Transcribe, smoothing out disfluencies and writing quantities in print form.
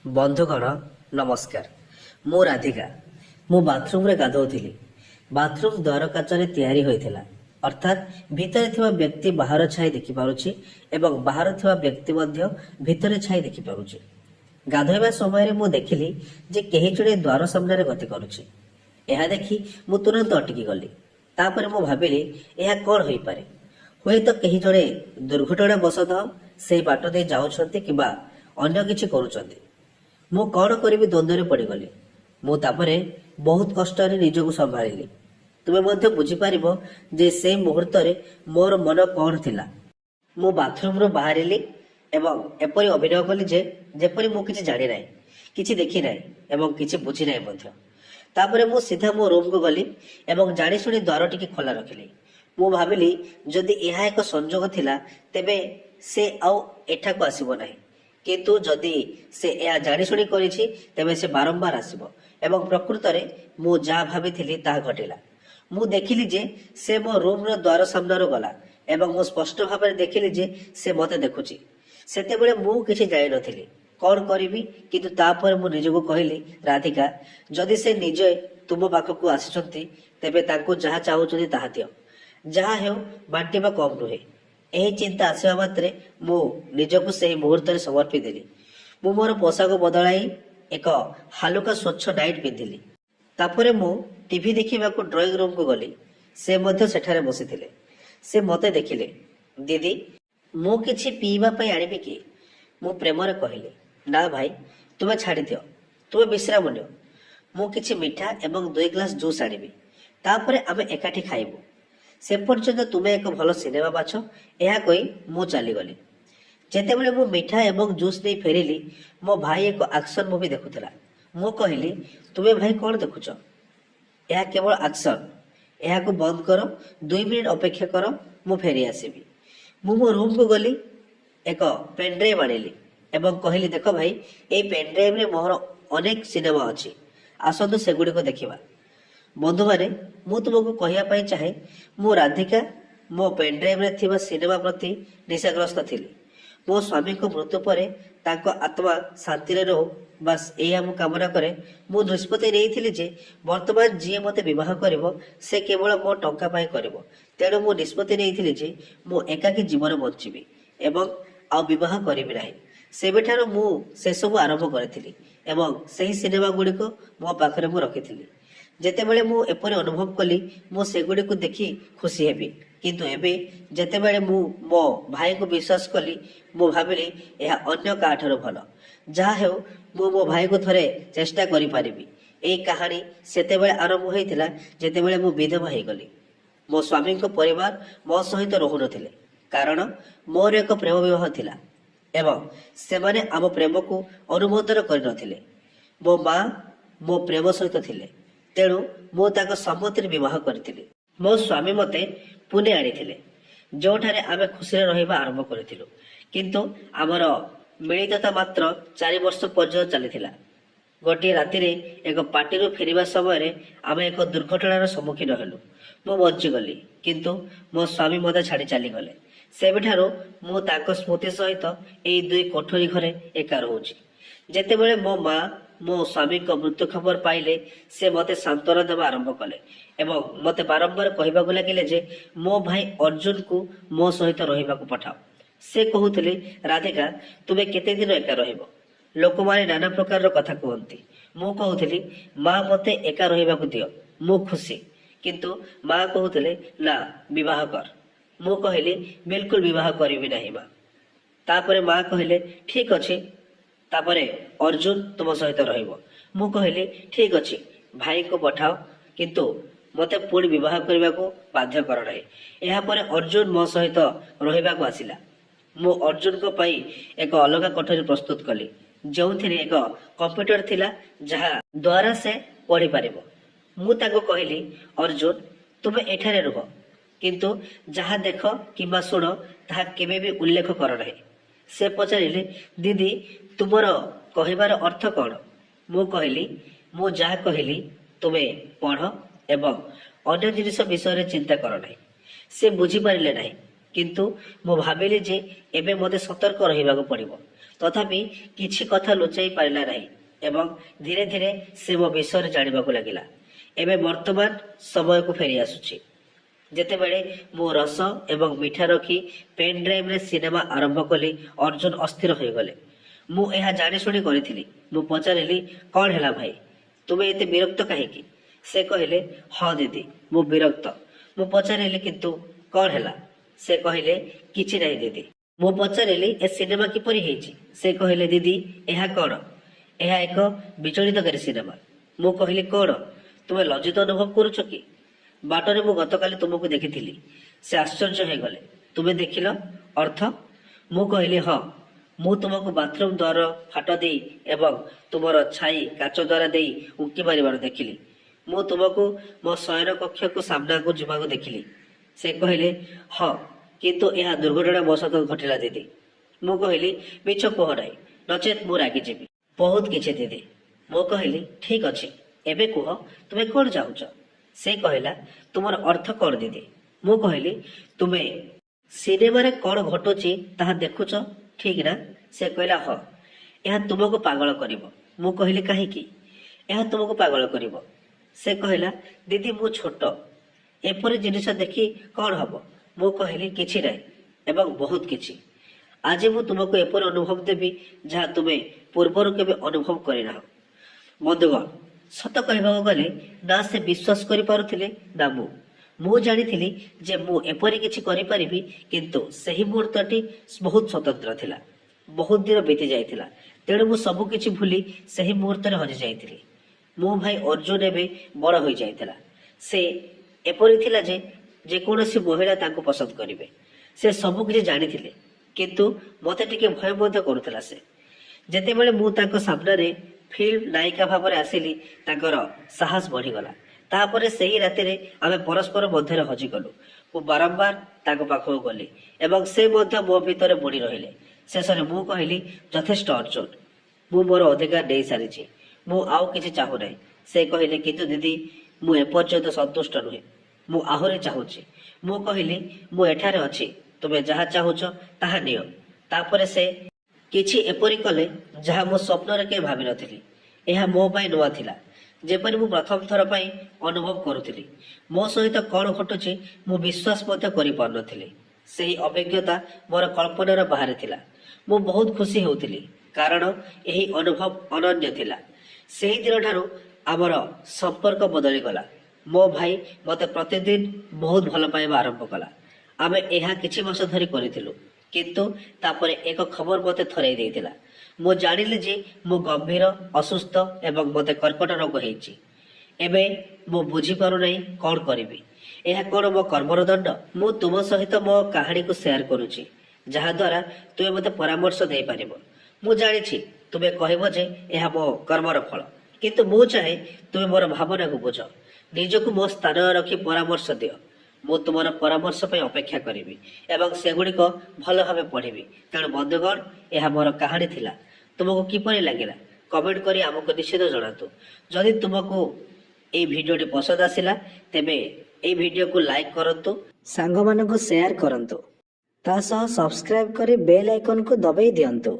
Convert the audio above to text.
ବନ୍ଧୁଗଣ ନମସ୍କାର। ମୁଁ ରାଧିକା। ମୁଁ ବାଥରୁମରେ ଗାଧୋଉଥିଲି। ବାଥରୁମ ଦ୍ୱାର କାଚରେ ତିଆରି ହୋଇଥିଲା, ଅର୍ଥାତ୍ ଭିତରେ ଥିବା ବ୍ୟକ୍ତି ବାହାର ଛାଇ ଦେଖିପାରୁଛି ଏବଂ ବାହାର ଥିବା ବ୍ୟକ୍ତି ମଧ୍ୟ ଭିତରେ ଛାଇ ଦେଖିପାରୁଛି। ଗାଧୋଇବା ସମୟରେ ମୁଁ ଦେଖିଲି ଯେ କେହି ଜଣେ ଦ୍ୱାର ସାମ୍ନାରେ ଗତି କରୁଛି। ଏହା ଦେଖି ମୁଁ ତୁରନ୍ତ ଅଟକି ଗଲି। ତାପରେ ମୁଁ ଭାବିଲି ଏହା କ'ଣ ହୋଇପାରେ? ହୁଏତ କେହି ଜଣେ ଦୁର୍ଘଟଣା ବଶତଃ ସେହି ବାଟ ଦେଇ ଯାଉଛନ୍ତି କିମ୍ବା ଅନ୍ୟ କିଛି କରୁଛନ୍ତି। ମୁଁ କ'ଣ କରିବି ଦ୍ୱନ୍ଦ୍ୱରେ ପଡ଼ିଗଲି। ମୁଁ ତାପରେ ବହୁତ କଷ୍ଟରେ ନିଜକୁ ସମ୍ଭାଳିଲି। ତୁମେ ମଧ୍ୟ ବୁଝିପାରିବ ଯେ ସେହି ମୁହୂର୍ତ୍ତରେ ମୋର ମନ କ'ଣ ଥିଲା। ମୁଁ ବାଥରୁମରୁ ବାହାରିଲି ଏବଂ ଏପରି ଅଭିନୟ କଲି ଯେପରି ମୁଁ କିଛି ଜାଣିନାହିଁ, କିଛି ଦେଖିନାହିଁ ଏବଂ କିଛି ବୁଝିନାହିଁ ମଧ୍ୟ। ତାପରେ ମୁଁ ସିଧା ମୋ ରୁମକୁ ଗଲି ଏବଂ ଜାଣିଶୁଣି ଦ୍ୱାରଟିକୁ ଖୋଲା ରଖିଲି। ମୁଁ ଭାବିଲି ଯଦି ଏହା ଏକ ସଂଯୋଗ ଥିଲା ତେବେ ସେ ଆଉ ଏଠାକୁ ଆସିବ ନାହିଁ, କିନ୍ତୁ ଯଦି ସେ ଏହା ଜାଣିଶୁଣି କରିଛି ତେବେ ସେ ବାରମ୍ବାର ଆସିବ ଏବଂ ପ୍ରକୃତରେ ମୁଁ ଯାହା ଭାବିଥିଲି ତାହା ଘଟିଲା। ମୁଁ ଦେଖିଲି ଯେ ସେ ମୋ ରୁମର ଦ୍ୱାର ସାମ୍ନାରୁ ଗଲା ଏବଂ ମୁଁ ସ୍ପଷ୍ଟ ଭାବରେ ଦେଖିଲି ଯେ ସେ ମୋତେ ଦେଖୁଛି। ସେତେବେଳେ ମୁଁ କିଛି ଜାଣିନଥିଲି କ'ଣ କରିବି, କିନ୍ତୁ ତାପରେ ମୁଁ ନିଜକୁ କହିଲି, ରାଧିକା, ଯଦି ସେ ନିଜେ ତୁମ ପାଖକୁ ଆସିଛନ୍ତି ତେବେ ତାଙ୍କୁ ଯାହା ଚାହୁଁଛନ୍ତି ତାହା ଦିଅ। ଯାହା ହେଉ ବାଣ୍ଟିବା କମ୍ ନୁହେଁ। ଏହି ଚିନ୍ତା ଆସିବା ମାତ୍ରେ ମୁଁ ନିଜକୁ ସେହି ମୁହୂର୍ତ୍ତରେ ସମର୍ପି ଦେଲି। ମୁଁ ମୋର ପୋଷାକ ବଦଳାଇ ଏକ ହାଲୁକା ସ୍ୱଚ୍ଛ ନାଇଟ୍ ପିନ୍ଧିଲି। ତାପରେ ମୁଁ ଟିଭି ଦେଖିବାକୁ ଡ୍ରଇଂ ରୁମକୁ ଗଲି। ସେ ମଧ୍ୟ ସେଠାରେ ବସିଥିଲେ। ସେ ମୋତେ ଦେଖିଲେ। ଦିଦି, ମୁଁ କିଛି ପିଇବା ପାଇଁ ଆଣିବି କି? ମୁଁ ପ୍ରେମରେ କହିଲି, ନା ଭାଇ, ତୁମେ ଛାଡ଼ିଦିଅ, ତୁମେ ବିଶ୍ରାମ ନିଅ। ମୁଁ କିଛି ମିଠା ଏବଂ 2 ଗ୍ଲାସ୍ ଜୁସ୍ ଆଣିବି। ତାପରେ ଆମେ ଏକାଠି ଖାଇବୁ। ସେ ପର୍ଯ୍ୟନ୍ତ ତୁମେ ଏକ ଭଲ ସିନେମା ବାଛ। ଏହା କହି ମୁଁ ଚାଲିଗଲି। ଯେତେବେଳେ ମୁଁ ମିଠା ଏବଂ ଜୁସ୍ ନେଇ ଫେରିଲି, ମୋ ଭାଇ ଏକ ଆକ୍ସନ ମୁଭି ଦେଖୁଥିଲା। ମୁଁ କହିଲି, ତୁମେ ଭାଇ କ'ଣ ଦେଖୁଛ? ଏହା କେବଳ ଆକ୍ସନ। ଏହାକୁ ବନ୍ଦ କର, 2 ମିନିଟ୍ ଅପେକ୍ଷା କର, ମୁଁ ଫେରି ଆସିବି। ମୁଁ ମୋ ରୁମକୁ ଗଲି, ଏକ ପେନ୍ଡ୍ରାଇଭ୍ ଆଣିଲି ଏବଂ କହିଲି, ଦେଖ ଭାଇ, ଏହି ପେନ୍ଡ୍ରାଇଭ୍ରେ ମୋର ଅନେକ ସିନେମା ଅଛି, ଆସନ୍ତୁ ସେଗୁଡ଼ିକ ଦେଖିବା। ବନ୍ଧୁମାନେ, ମୁଁ ତୁମକୁ କହିବା ପାଇଁ ଚାହେଁ, ମୁଁ ରାଧିକା ମୋ ପେନ୍ଡ୍ରାଇଭ୍ରେ ଥିବା ସିନେମା ପ୍ରତି ନିଶାଗ୍ରସ୍ତ ଥିଲି। ମୋ ସ୍ୱାମୀଙ୍କ ମୃତ୍ୟୁ ପରେ ତାଙ୍କ ଆତ୍ମା ଶାନ୍ତିରେ ରହୁ, ବାସ୍ ଏହା ମୁଁ କାମନା କରେ। ମୁଁ ନିଷ୍ପତ୍ତି ନେଇଥିଲି ଯେ ବର୍ତ୍ତମାନ ଯିଏ ମୋତେ ବିବାହ କରିବ ସେ କେବଳ ମୋ ଟଙ୍କା ପାଇଁ କରିବ। ତେଣୁ ମୁଁ ନିଷ୍ପତ୍ତି ନେଇଥିଲି ଯେ ମୁଁ ଏକାକୀ ଜୀବନ ବଞ୍ଚିବି ଏବଂ ଆଉ ବିବାହ କରିବି ନାହିଁ। ସେବେଠାରୁ ମୁଁ ସେସବୁ ଆରମ୍ଭ କରିଥିଲି ଏବଂ ସେହି ସିନେମା ଗୁଡ଼ିକ ମୋ ପାଖରେ ମୁଁ ରଖିଥିଲି। ଯେତେବେଳେ ମୁଁ ଏପରି ଅନୁଭବ କଲି ମୁଁ ସେଗୁଡ଼ିକୁ ଦେଖି ଖୁସି ହେବି, କିନ୍ତୁ ଏବେ ଯେତେବେଳେ ମୁଁ ମୋ ଭାଇଙ୍କୁ ବିଶ୍ୱାସ କଲି, ମୁଁ ଭାବିଲି ଏହା ଅନ୍ୟ କାହାଠାରୁ ଭଲ। ଯାହା ହେଉ, ମୁଁ ମୋ ଭାଇକୁ ଥରେ ଚେଷ୍ଟା କରିପାରିବି। ଏହି କାହାଣୀ ସେତେବେଳେ ଆରମ୍ଭ ହୋଇଥିଲା ଯେତେବେଳେ ମୁଁ ବିଧବା ହୋଇଗଲି। ମୋ ସ୍ୱାମୀଙ୍କ ପରିବାର ମୋ ସହିତ ରହୁନଥିଲେ, କାରଣ ମୋର ଏକ ପ୍ରେମ ବିବାହ ଥିଲା ଏବଂ ସେମାନେ ଆମ ପ୍ରେମକୁ ଅନୁମୋଦନ କରିନଥିଲେ। ମୋ ମା ମୋ ପ୍ରେମ ସହିତ ଥିଲେ, ତେଣୁ ମୁଁ ତାଙ୍କ ସମ୍ମତିରେ ବିବାହ କରିଥିଲି। ମୋ ସ୍ୱାମୀ ମୋତେ ପୁନେ ଆଣିଥିଲେ, ଯେଉଁଠାରେ ଆମେ ଖୁସିରେ ରହିବା ଆରମ୍ଭ କରିଥିଲୁ, କିନ୍ତୁ ଆମର ମିଳିତତା ମାତ୍ର 4 ବର୍ଷ ପର୍ଯ୍ୟନ୍ତ ଚାଲିଥିଲା। ଗୋଟିଏ ରାତିରେ ଏକ ପାର୍ଟିରୁ ଫେରିବା ସମୟରେ ଆମେ ଏକ ଦୁର୍ଘଟଣାର ସମ୍ମୁଖୀନ ହେଲୁ। ମୁଁ ବଞ୍ଚିଗଲି, କିନ୍ତୁ ମୋ ସ୍ୱାମୀ ମୋତେ ଛାଡ଼ି ଚାଲିଗଲେ। ସେବେଠାରୁ ମୁଁ ତାଙ୍କ ସ୍ମୃତି ସହିତ ଏହି 2 କୋଠରୀ ଘରେ ଏକା ରହୁଛି। ଯେତେବେଳେ ମୋ ମା ମୋ ସ୍ୱାମୀଙ୍କ ମୃତ୍ୟୁ ଖବର ପାଇଲେ, ସେ ମୋତେ ସାନ୍ତ୍ୱନା ଦେବା ଆରମ୍ଭ କଲେ ଏବଂ ମୋତେ ବାରମ୍ବାର କହିବାକୁ ଲାଗିଲେ ଯେ ମୋ ଭାଇ ଅର୍ଜୁନକୁ ମୋ ସହିତ ରହିବାକୁ ପଠାଅ। ସେ କହୁଥିଲେ, ରାଧିକା, ତୁମେ କେତେ ଦିନ ଏକା ରହିବ? ଲୋକମାନେ ନାନା ପ୍ରକାରର କଥା କୁହନ୍ତି। ମୁଁ କହୁଥିଲି, ମା, ମୋତେ ଏକା ରହିବାକୁ ଦିଅ, ମୁଁ ଖୁସି। କିନ୍ତୁ ମା କହୁଥିଲେ, ନା, ବିବାହ କର। ମୁଁ କହିଲି, ବିଲକୁଲ ବିବାହ କରିବି ନାହିଁ ମା। ତାପରେ ମା କହିଲେ, ଠିକ୍ ଅଛି, ତାପରେ ଅର୍ଜୁନ ତୁମ ସହିତ ରହିବ। ମୁଁ କହିଲି, ଠିକ୍ ଅଛି, ଭାଇଙ୍କୁ ପଠାଅ, କିନ୍ତୁ ମୋତେ ପୁଣି ବିବାହ କରିବାକୁ ବାଧ୍ୟ କର ନାହିଁ। ଏହାପରେ ଅର୍ଜୁନ ମୋ ସହିତ ରହିବାକୁ ଆସିଲା। ମୁଁ ଅର୍ଜୁନଙ୍କ ପାଇଁ ଏକ ଅଲଗା କୋଠରୀ ପ୍ରସ୍ତୁତ କଲି, ଯେଉଁଥିରେ ଏକ କମ୍ପ୍ୟୁଟର ଥିଲା ଯାହା ଦ୍ୱାରା ସେ ପଢ଼ିପାରିବ। ମୁଁ ତାଙ୍କୁ କହିଲି, ଅର୍ଜୁନ, ତୁମେ ଏଠାରେ ରୁହ, କିନ୍ତୁ ଯାହା ଦେଖ କିମ୍ବା ଶୁଣ ତାହା କେବେ ବି ଉଲ୍ଲେଖ କର ନାହିଁ। ସେ ପଚାରିଲେ, ଦିଦି, ତୁମର କହିବାର ଅର୍ଥ କ'ଣ? ମୁଁ କହିଲି, ମୁଁ ଯାହା କହିଲି, ତୁମେ ପଢ଼ ଏବଂ ଅନ୍ୟ ଜିନିଷ ବିଷୟରେ ଚିନ୍ତା କର ନାହିଁ। ସେ ବୁଝିପାରିଲେ ନାହିଁ। କିନ୍ତୁ ମୁଁ ଭାବିଲି ଯେ ଏବେ ମୋତେ ସତର୍କ ରହିବାକୁ ପଡ଼ିବ। ତଥାପି କିଛି କଥା ଲୁଚାଇ ପାରିଲା ନାହିଁ ଏବଂ ଧୀରେ ଧୀରେ ସେ ମୋ ବିଷୟରେ ଜାଣିବାକୁ ଲାଗିଲା। ଏବେ ବର୍ତ୍ତମାନ ସମୟକୁ ଫେରି ଆସୁଛି, ଯେତେବେଳେ ମୁଁ ରସ ଏବଂ ମିଠା ରଖି ପେନ୍ ଡ୍ରାଇଭ୍ରେ ସିନେମା ଆରମ୍ଭ କଲି। ଅର୍ଜୁନ ଅସ୍ଥିର ହୋଇଗଲେ। ମୁଁ ଏହା ଜାଣିଶୁଣି କରିଥିଲି। ମୁଁ ପଚାରିଲି, କ'ଣ ହେଲା ଭାଇ, ତୁମେ ଏତେ ବିରକ୍ତ କାହିଁକି? ସେ କହିଲେ, ହଁ ଦିଦି, ମୁଁ ବିରକ୍ତ। ମୁଁ ପଚାରିଲି, କିନ୍ତୁ କ'ଣ ହେଲା? ସେ କହିଲେ, କିଛି ନାହିଁ ଦିଦି। ମୁଁ ପଚାରିଲି, ଏ ସିନେମା କିପରି ହେଇଛି? ସେ କହିଲେ, ଦିଦି, ଏହା କ'ଣ? ଏହା ଏକ ବିଚଳିତକାରୀ ସିନେମା। ମୁଁ କହିଲି, କ'ଣ? ତୁମେ ଲଜ୍ଜିତ ଅନୁଭବ କରୁଛ କି? ବାଟରେ ମୁଁ ଗତକାଲି ତୁମକୁ ଦେଖିଥିଲି। ସେ ଆଶ୍ଚର୍ଯ୍ୟ ହୋଇଗଲେ। ତୁମେ ଦେଖିଲ? ଅର୍ଥ? ମୁଁ କହିଲି, ହଁ, ମୁଁ ତୁମକୁ ବାଥରୁମ୍ ଦ୍ୱାର ଫାଟ ଦେଇ ଏବଂ ତୁମର ଛାଇ କାଚ ଦ୍ୱାର ଦେଇ ଉଙ୍କି ମାରିବାର ଦେଖିଲି। ମୁଁ ତୁମକୁ ମୋ ଶୟନ କକ୍ଷକୁ ସାମ୍ନାକୁ ଯିବାକୁ ଦେଖିଲି। ସେ କହିଲେ, ହଁ, କିନ୍ତୁ ଏହା ଦୁର୍ଘଟଣା ବଶତଃ ଘଟିଲା ଦିଦି। ମୁଁ କହିଲି, ମିଛ କୁହ ନାହିଁ, ନଚେତ୍ ମୁଁ ରାଗିଯିବି। ବହୁତ କିଛି ଦିଦି। ମୁଁ କହିଲି, ଠିକ୍ ଅଛି, ଏବେ କୁହ, ତୁମେ କ'ଣ ଚାହୁଁଛ? ସେ କହିଲା, ତୁମର ଅର୍ଥ କ'ଣ ଦିଦି? ମୁଁ କହିଲି, ତୁମେ ସିନେମାରେ କ'ଣ ଘଟୁଛି ତାହା ଦେଖୁଛ, ଠିକ୍ ନା? ସେ କହିଲା, ହଁ। ଏହା ତୁମକୁ ପାଗଳ କରିବ। ମୁଁ କହିଲି, କାହିଁକି? ଏହା ତୁମକୁ ପାଗଳ କରିବ? ସେ କହିଲା, ଦିଦି, ମୁଁ ଛୋଟ, ଏପରି ଜିନିଷ ଦେଖି କ'ଣ ହବ? ମୁଁ କହିଲି, କିଛି ନାହିଁ ଏବଂ ବହୁତ କିଛି। ଆଜି ମୁଁ ତୁମକୁ ଏପରି ଅନୁଭବ ଦେବି ଯାହା ତୁମେ ପୂର୍ବରୁ କେବେ ଅନୁଭବ କରିନାହ। ବନ୍ଧୁଗଣ, ସତ କହିବାକୁ ଗଲେ ନା ସେ ବିଶ୍ୱାସ କରିପାରୁଥିଲେ ନା ମୁଁ ଜାଣିଥିଲି ଯେ ମୁଁ ଏପରି କିଛି କରିପାରିବି, କିନ୍ତୁ ସେହି ମୁହୂର୍ତ୍ତଟି ବହୁତ ସ୍ୱତନ୍ତ୍ର ଥିଲା। ବହୁତ ଦିନ ବିତି ଯାଇଥିଲା, ତେଣୁ ମୁଁ ସବୁ କିଛି ଭୁଲି ସେହି ମୁହୂର୍ତ୍ତରେ ହଜି ଯାଇଥିଲି। ମୋ ଭାଇ ଅର୍ଜୁନ ଏବେ ବଡ଼ ହୋଇଯାଇଥିଲା। ସେ ଏପରି ଥିଲା ଯେ ଯେକୌଣସି ମହିଳା ତାଙ୍କୁ ପସନ୍ଦ କରିବେ। ସେ ସବୁ କିଛି ଜାଣିଥିଲେ, କିନ୍ତୁ ମୋତେ ଟିକେ ଭୟ ମଧ୍ୟ କରୁଥିଲା ସେ। ଯେତେବେଳେ ମୁଁ ତାଙ୍କ ସାମ୍ନାରେ ଫିଲ୍ମ ନାୟିକା ଭାବରେ ଆସିଲି, ତାଙ୍କର ସାହସ ବଢ଼ିଗଲା। ତାପରେ ସେହି ରାତିରେ ଆମେ ପରସ୍ପର ମଧ୍ୟରେ ହଜିଗଲୁ। ମୁଁ ବାରମ୍ବାର ତାଙ୍କ ପାଖକୁ ଗଲି ଏବଂ ସେ ମଧ୍ୟ ମୋ ଭିତରେ ବୁଡ଼ି ରହିଲେ। ଶେଷରେ ମୁଁ କହିଲି, ଯଥେଷ୍ଟ ଅର୍ଜୁନ, ମୁଁ ମୋର ଅଧିକାର ନେଇସାରିଛି, ମୁଁ ଆଉ କିଛି ଚାହୁଁନାହିଁ। ସେ କହିଲେ, କିନ୍ତୁ ଦିଦି, ମୁଁ ଏପର୍ଯ୍ୟନ୍ତ ସନ୍ତୁଷ୍ଟ ନୁହେଁ, ମୁଁ ଆହୁରି ଚାହୁଁଛି। ମୁଁ କହିଲି, ମୁଁ ଏଠାରେ ଅଛି, ତୁମେ ଯାହା ଚାହୁଁଛ ତାହା ନିଅ। ତାପରେ ସେ କିଛି ଏପରି କଲେ ଯାହା ମୁଁ ସ୍ୱପ୍ନରେ କେବେ ଭାବିନଥିଲି। ଏହା ମୋ ପାଇଁ ନୂଆ ଥିଲା, ଯେପରି ମୁଁ ପ୍ରଥମ ଥର ପାଇଁ ଅନୁଭବ କରୁଥିଲି। ମୋ ସହିତ କ'ଣ ଘଟୁଛି ମୁଁ ବିଶ୍ୱାସ ମଧ୍ୟ କରିପାରୁନଥିଲି। ସେହି ଅଭିଜ୍ଞତା ମୋର କଳ୍ପନାର ବାହାରେ ଥିଲା। ମୁଁ ବହୁତ ଖୁସି ହେଉଥିଲି, କାରଣ ଏହି ଅନୁଭବ ଅନନ୍ୟ ଥିଲା। ସେହି ଦିନଠାରୁ ଆମର ସମ୍ପର୍କ ବଦଳିଗଲା। ମୋ ଭାଇ ମୋତେ ପ୍ରତିଦିନ ବହୁତ ଭଲ ପାଇବା ଆରମ୍ଭ କଲା। ଆମେ ଏହା କିଛି ମାସ ଧରି କରିଥିଲୁ, କିନ୍ତୁ ତାପରେ ଏକ ଖବର ମୋତେ ଥରେଇ ଦେଇଥିଲା। ମୁଁ ଜାଣିଲି ଯେ ମୁଁ ଗମ୍ଭୀର ଅସୁସ୍ଥ ଏବଂ ମୋତେ କର୍କଟ ରୋଗ ହେଇଛି। ଏବେ ମୁଁ ବୁଝିପାରୁନାହିଁ କ'ଣ କରିବି। ଏହା କ'ଣ ମୋ କର୍ମର ଦଣ୍ଡ? ମୁଁ ତୁମ ସହିତ ମୋ କାହାଣୀକୁ ସେୟାର କରୁଛି, ଯାହାଦ୍ୱାରା ତୁମେ ମୋତେ ପରାମର୍ଶ ଦେଇପାରିବ। ମୁଁ ଜାଣିଛି ତୁମେ କହିବ ଯେ ଏହା ମୋ କର୍ମର ଫଳ, କିନ୍ତୁ ମୁଁ ଚାହେଁ ତୁମେ ମୋର ଭାବନାକୁ ବୁଝ। ନିଜକୁ ମୋ ସ୍ଥାନରେ ରଖି ପରାମର୍ଶ ଦିଅ। ମୁଁ ତୁମର ପରାମର୍ଶ ପାଇଁ ଅପେକ୍ଷା କରିବି ଏବଂ ସେଗୁଡ଼ିକ ଭଲ ଭାବେ ପଢ଼ିବି। ତେଣୁ ବନ୍ଧୁଗଣ, ଏହା ମୋର କାହାଣୀ ଥିଲା। ତୁମକୁ କିପରି ଲାଗିଲା କମେଣ୍ଟ କରି ଆମକୁ ନିଶ୍ଚିତ ଜଣାନ୍ତୁ। ଯଦି ତୁମକୁ এই ଭିଡ଼ିଓଟି ପସନ୍ଦ ଆସିଲା, ତେବେ এই ଭିଡ଼ିଓକୁ ଲାଇକ୍ କରନ୍ତୁ, ସାଙ୍ଗମାନଙ୍କୁ ସେୟାର କରନ୍ତୁ, ତା ସହ ସବସ୍କ୍ରାଇବ୍ କରି ବେଲ୍ ଆଇକନକୁ ଦବାଇ ଦିଅନ୍ତୁ।